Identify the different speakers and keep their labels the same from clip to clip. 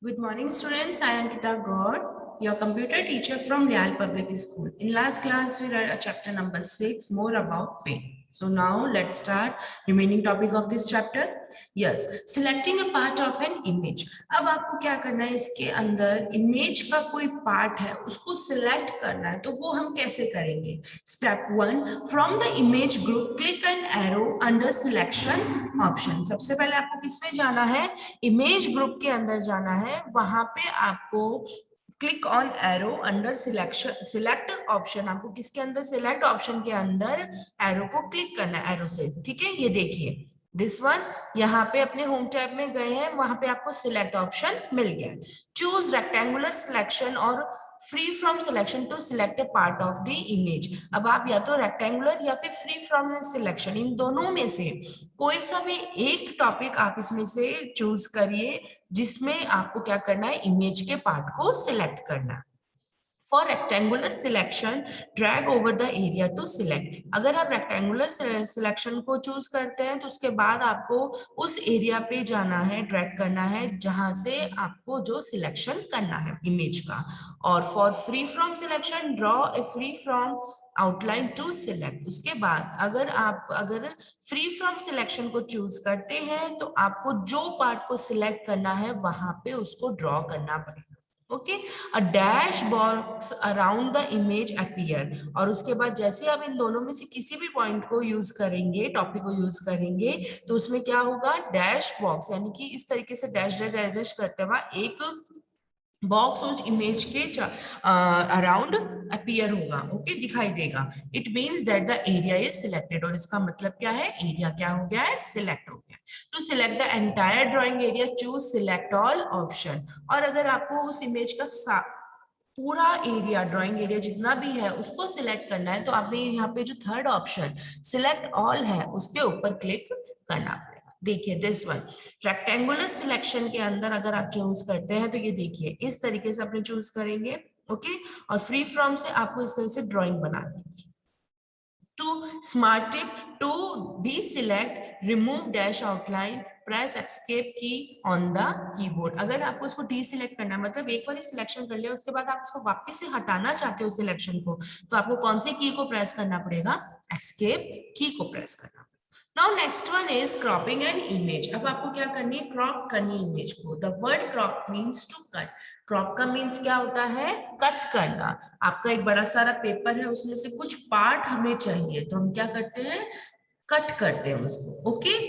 Speaker 1: Good morning, students. I am Ankita Gaur, your computer teacher from Leal Public School. In last class, we read a chapter number 6, more about pain. So now let's start remaining topic of this chapter. Yes, selecting a part of an image. अब आपको क्या करना है, इसके अंदर image का कोई part है उसको सिलेक्ट करना है, तो वो हम कैसे करेंगे? Step 1, from the image group click an arrow under selection option. सबसे पहले आपको किसमें जाना है? इमेज ग्रुप के अंदर जाना है, वहां पे आपको click on arrow under selection, select option, आपको किसके अंदर? सिलेक्ट ऑप्शन के अंदर एरो को क्लिक करना है, एरो से। ठीक है, ये देखिए दिस वन, यहाँ पे अपने होम टैब में गए हैं, वहां पे आपको सिलेक्ट ऑप्शन मिल गया है। चूज रेक्टेंगुलर सिलेक्शन और free from selection to select a part of the image. अब आप या तो रेक्टेंगुलर या फिर फ्री फ्रॉम सिलेक्शन, इन दोनों में से कोई सा भी एक टॉपिक आप इसमें से चूज करिए जिसमें आपको क्या करना है? इमेज के पार्ट को सिलेक्ट करना है। For rectangular selection drag over the area to select. अगर आप रेक्टेंगुलर सिलेक्शन को चूज करते हैं तो उसके बाद आपको उस एरिया पे जाना है, ड्रैग करना है जहां से आपको जो सिलेक्शन करना है इमेज का। और for free from selection draw a free from outline to select. उसके बाद अगर फ्री फ्रॉम सिलेक्शन को चूज करते हैं तो आपको जो पार्ट को सिलेक्ट करना है वहां पे उसको ड्रॉ करना पड़ेगा। Okay, a dash box around the image appear. और उसके बाद जैसे आप इन दोनों में से किसी भी पॉइंट को यूज करेंगे, टॉपिक को यूज करेंगे, तो उसमें क्या होगा? डैश बॉक्स, यानी कि इस तरीके से डैश डैश डैश डैश करते हुए एक बॉक्स उस इमेज के अराउंड अपीयर होगा। ओके, दिखाई देगा। It means that the area is selected. और इसका मतलब क्या है? एरिया क्या हो गया है? सिलेक्ट हो गया। To select the entire drawing area choose select all option. और अगर आपको उस इमेज का पूरा एरिया, ड्राइंग एरिया जितना भी है उसको सिलेक्ट करना है, तो आपने यहाँ पे जो थर्ड ऑप्शन सिलेक्ट ऑल है उसके ऊपर क्लिक करना पड़ेगा। देखिए दिस वन, रेक्टेंगुलर सिलेक्शन के अंदर अगर आप चूज करते हैं तो ये देखिए इस तरीके से अपने चूज करेंगे। ओके, और फ्री फ्रॉम से आपको इस तरह से ड्राइंग बनानी है। To smart tip, to deselect, remove dash outline, press escape key on the keyboard। अगर आपको इसको deselect करना है, मतलब एक बार सिलेक्शन कर लिया उसके बाद आप इसको वापस से हटाना चाहते हो सिलेक्शन को, तो आपको कौन सी की को प्रेस करना पड़ेगा? escape की को प्रेस करना। Now next one is cropping an image। अब आपको क्या करनी है? क्रॉप करनी इमेज को। The word crop means to cut। Crop का मीन्स क्या होता है? कट करना। आपका एक बड़ा सारा पेपर है, उसमें से कुछ पार्ट हमें चाहिए, तो हम क्या करते हैं? कट करते हैं उसको। Okay,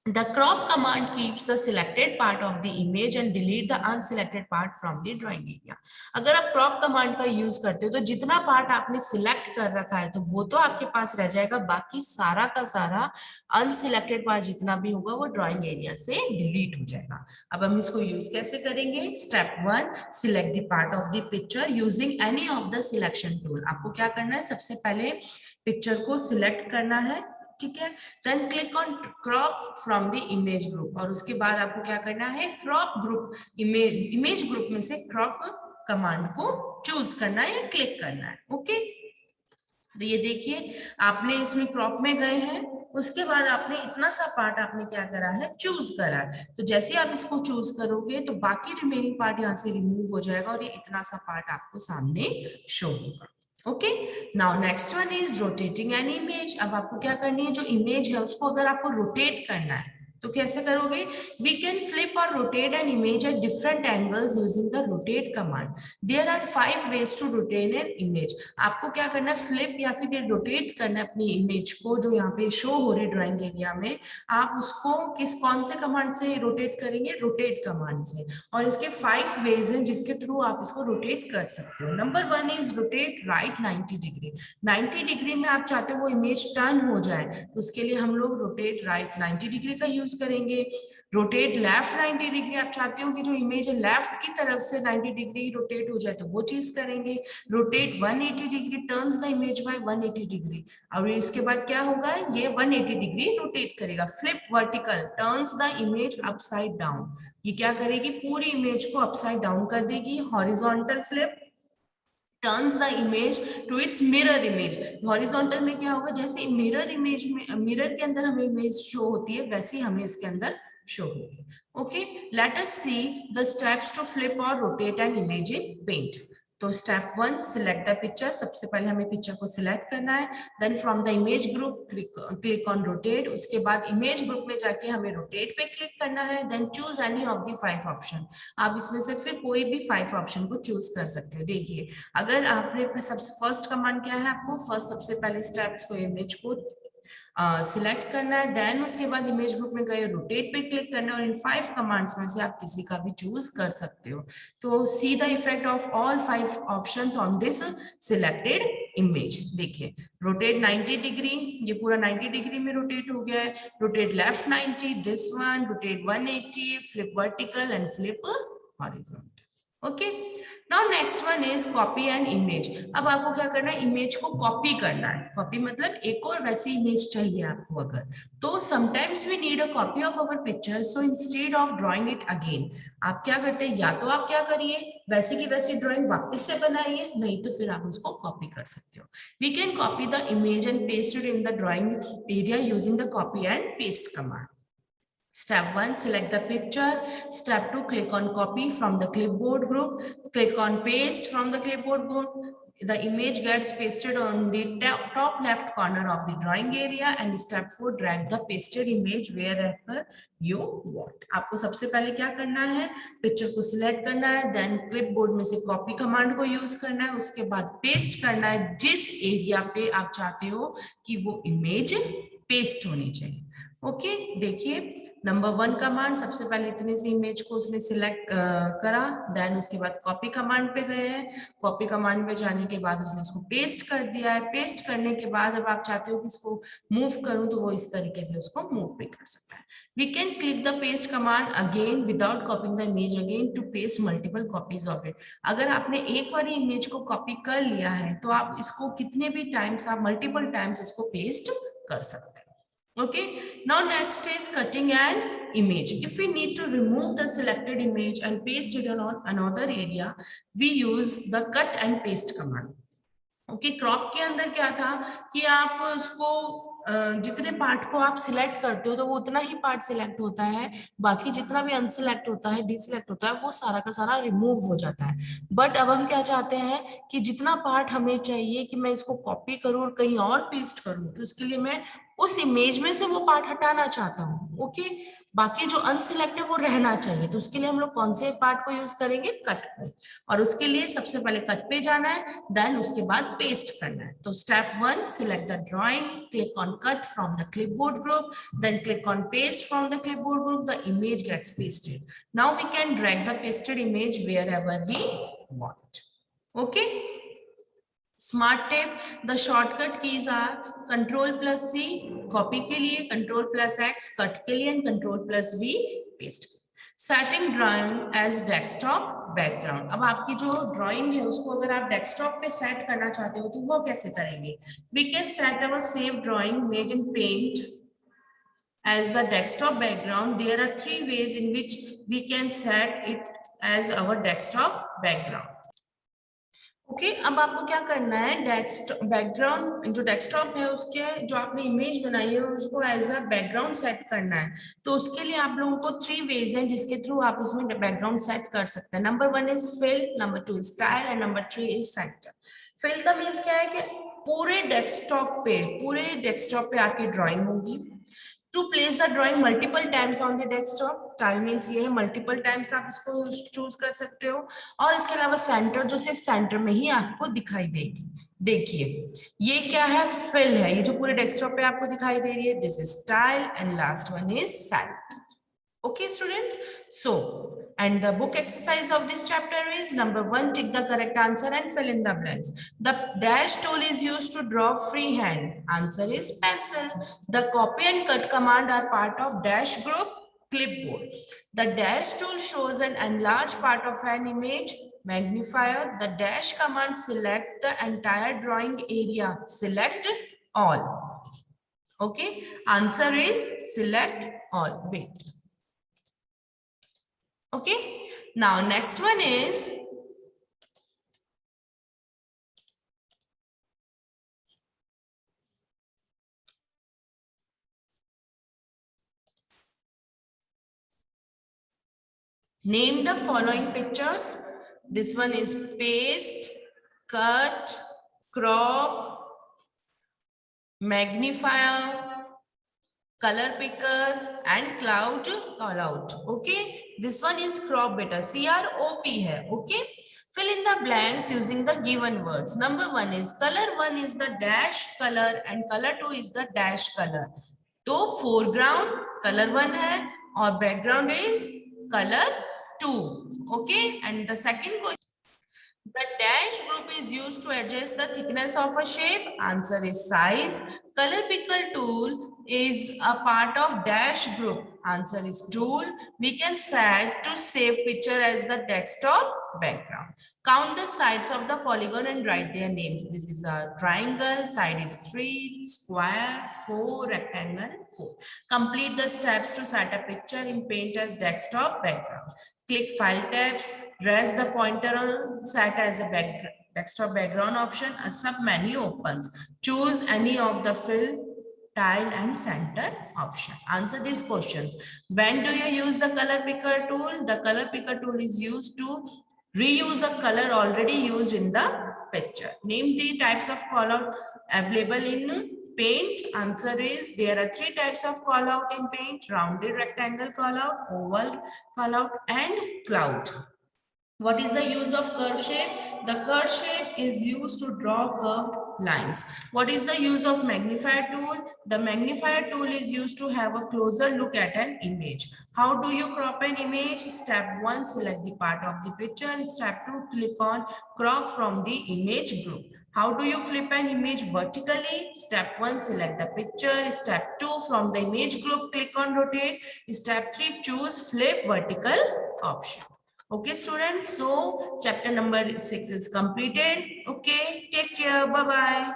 Speaker 1: the crop command keeps the selected part of the image and delete the unselected part from the drawing area। अगर आप crop command का यूज करते हो तो जितना पार्ट आपने सिलेक्ट कर रखा है तो वो तो आपके पास रह जाएगा, बाकी सारा का सारा अनसिलेक्टेड पार्ट जितना भी होगा वो ड्राइंग एरिया से डिलीट हो जाएगा। अब हम इसको यूज कैसे करेंगे? Step 1, select the part of the picture using any of the selection tool. आपको क्या करना है? सबसे पहले पिक्चर को सिलेक्ट करना है, ठीक है। Then click on crop from the image group, और उसके बाद आपको क्या करना है? क्रॉप ग्रुप, इमेज ग्रुप में से क्रॉप कमांड को चूज करना है या क्लिक करना है। ओके, तो ये देखिए आपने इसमें क्रॉप में गए हैं, उसके बाद आपने इतना सा पार्ट आपने क्या करा है? चूज करा है। तो जैसे आप इसको चूज करोगे तो बाकी रिमेनिंग पार्ट यहाँ से रिमूव हो जाएगा और ये इतना सा पार्ट आपको सामने शो होगा। Okay, now next one is rotating an image. अब आपको क्या करनी है? जो इमेज है उसको अगर आपको रोटेट करना है तो कैसे करोगे? वी कैन फ्लिप और rotate an image at different angles using the rotate command. There are 5 ways to rotate an image. आपको क्या करना है? फ्लिप या फिर रोटेट करना है अपनी इमेज को, जो यहाँ पे शो हो रही ड्राइंग एरिया में। आप उसको कौन से कमांड से रोटेट करेंगे? रोटेट कमांड से। और इसके 5 वेज हैं जिसके थ्रू आप इसको रोटेट कर सकते हो। Number 1 is rotate right 90 degree. 90 degree में आप चाहते हो वो इमेज टर्न हो जाए, तो उसके लिए हम लोग रोटेट राइट 90 डिग्री का यूज करेंगे। रोटेट लेफ्ट 90 डिग्री, आप चाहते हो कि जो इमेज है लेफ्ट की तरफ से 90 डिग्री रोटेट हो जाए, तो वो चीज करेंगे। Rotate 180 degree, turns the image by 180 degree. और इसके बाद क्या होगा? ये 180 डिग्री रोटेट करेगा। Flip vertical, turns the image upside down. ये क्या करेगी? पूरी इमेज को अपसाइड डाउन कर देगी। Horizontal flip, turns the image to its mirror image. Horizontal में क्या होगा? जैसे मिरर इमेज में, मिरर के अंदर हमें इमेज शो होती है, वैसे हमें इसके अंदर show here. Okay, let us see the steps to flip or rotate an image in paint. तो स्टेप 1, सिलेक्ट द पिक्चर. सबसे पहले हमें पिक्चर को सिलेक्ट करना है. Then from the image group click on rotate. उसके बाद इमेज ग्रुप में जाके हमें रोटेट पे क्लिक करना है. Then choose any of the 5 option. आप इसमें से फिर कोई भी 5 ऑप्शन को चूज कर सकते हो. देखिए, अगर आपने सबसे फर्स्ट कमांड क्या है, आपको फर्स्ट सबसे पहले स्टेप्स को इमेज को सिलेक्ट करना है. देन उसके बाद इमेज ग्रुप में गए रोटेट पे क्लिक करना है और इन 5 कमांड्स में से आप किसी का भी चूज कर सकते हो. तो see the effect of all 5 options on this selected image. देखिए, रोटेट 90 डिग्री, ये पूरा 90 डिग्री में रोटेट हो गया है. Rotate left 90, this one. Rotate 180, flip vertical and flip horizontal. Okay, now next one is copy and image. अब आपको क्या करना है, इमेज को कॉपी करना है. कॉपी मतलब एक और वैसी इमेज चाहिए आपको अगर, तो sometimes we need a copy of our picture. So instead of drawing it again, आप क्या करते हैं, या तो आप क्या करिए, वैसे की वैसी ड्राइंग वापस से बनाइए, नहीं तो फिर आप उसको कॉपी कर सकते हो. We can copy the image and paste it in the drawing area using the copy and paste command. Step 1, select the picture. Step 2, click on copy from the clipboard group. Click on paste from the clipboard group. The image gets pasted on the top left corner of the drawing area. And step 4, drag the pasted image wherever you want. आपको सबसे पहले क्या करना है, picture को select करना है. Then clipboard में से कॉपी कमांड को यूज करना है. उसके बाद पेस्ट करना है जिस एरिया पे आप चाहते हो कि वो इमेज पेस्ट होनी चाहिए. ओके, देखिए, नंबर 1 कमांड, सबसे पहले इतने से इमेज को उसने सिलेक्ट करा. देन उसके बाद कॉपी कमांड पे गए हैं. कॉपी कमांड पे जाने के बाद उसने इसको पेस्ट कर दिया है. पेस्ट करने के बाद अब आप चाहते हो कि इसको मूव करूं, तो वो इस तरीके से उसको मूव भी कर सकता है. We can click the paste command again without copying the image again to paste multiple copies of it. अगर आपने एक बार इमेज को कॉपी कर लिया है तो आप इसको कितने भी टाइम्स, आप मल्टीपल टाइम्स इसको पेस्ट कर सकते हैं. Okay, now next is cutting an image. If we need to remove the selected image and paste it on another area, we use the cut and paste command. Okay, crop के अंदर क्या था कि आप उसको जितने पार्ट को आप सिलेक्ट करते हो तो वो उतना ही पार्ट सिलेक्ट होता है. बाकी जितना भी अनसिलेक्ट होता है, डिसिलेक्ट होता है, वो सारा का सारा रिमूव हो जाता है. बट अब हम क्या चाहते हैं कि जितना पार्ट हमें चाहिए कि मैं इसको कॉपी करूं और कहीं और पेस्ट करूं, तो इसके लिए मैं उस इमेज में से वो पार्ट हटाना चाहता हूँ. ओके, बाकी जो अनसिलेक्ट है वो रहना चाहिए. तो उसके लिए हम लोग कौन से पार्ट को यूज करेंगे, कट को. और उसके लिए सबसे पहले कट पे जाना है, देन उसके बाद पेस्ट करना है. तो step 1, select the drawing, click on cut from the clipboard group, then click on paste from the clipboard group. The image gets pasted. Now we can drag the pasted image wherever we want. Okay, smart tip, the shortcut keys are Ctrl+C copy के लिए, Ctrl+X cut के लिए, and Ctrl+V paste. Setting drawing as desktop background. अब आपकी जो drawing है उसको अगर आप डेस्कटॉप पे सेट करना चाहते हो तो वो कैसे करेंगे. We can set our save drawing made in paint as the desktop background. There are 3 ways in which we can set it as our desktop background. Okay, अब आपको क्या करना है, डेस्कटॉप बैकग्राउंड जो डेस्कटॉप है उसके जो आपने इमेज बनाई है उसको एज अ बैकग्राउंड सेट करना है. तो उसके लिए आप लोगों को 3 वेज हैं जिसके थ्रू आप उसमें बैकग्राउंड सेट कर सकते हैं. Number 1 is fill, number 2 is style and number 3 is centre. Fill का मीन्स क्या है कि पूरे डेस्कटॉप पे आपकी ड्राइंग होगी. To place the drawing multiple times on the desktop, time means ये है मल्टीपल टाइम्स आप इसको चूज कर सकते हो. और इसके अलावा सेंटर, जो सिर्फ सेंटर में ही आपको दिखाई देगी. देखिए, ये क्या है, फिल है, ये जो पूरे डेस्कटॉप पे आपको दिखाई दे रही है. This is style and last one is centre. Okay, students. So, and the book exercise of this chapter is number 1, tick the correct answer and fill in the blanks. The dash tool is used to draw freehand. Answer is pencil. The copy and cut command are part of dash group clipboard. The dash tool shows an enlarged part of an image. Magnifier. The dash command select the entire drawing area. Select all. Okay. Answer is select all. Wait. Okay, now next one is Name the following pictures. This one is paste, cut, crop, magnifier, color picker and cloud call out. Okay, this one is crop beta, C-R-O-P hai. Okay, fill in the blanks using the given words. Number one is color one is the dash color and color two is the dash color. तो foreground color one hai और background is color two. Okay, and the second question. The dash group is used to adjust the thickness of a shape. Answer is size. Color picker tool is a part of dash group. Answer is tool. We can set to save picture as the desktop background. Count the sides of the polygon and write their names. This is a triangle. Side is 3, square, 4, rectangle, 4. Complete the steps to set a picture in Paint as desktop background. Click File tabs. Rest the pointer on set as a desktop background option. A sub menu opens. Choose any of the fill, tile and center option. Answer these questions. When do you use the color picker tool? The color picker tool is used to reuse a color already used in the picture. Name the types of callout available in Paint. Answer is there are 3 types of callout in Paint: rounded rectangle callout, oval callout and cloud. What is the use of curve shape? The curve shape is used to draw curved lines. What is the use of magnifier tool? The magnifier tool is used to have a closer look at an image. How do you crop an image? Step 1, select the part of the picture. Step 2, click on crop from the image group. How do you flip an image vertically? Step 1, select the picture. Step 2, from the image group, click on rotate. Step 3, choose flip vertical option. Okay, students. So chapter number 6 is completed. Okay, take care. Bye-bye.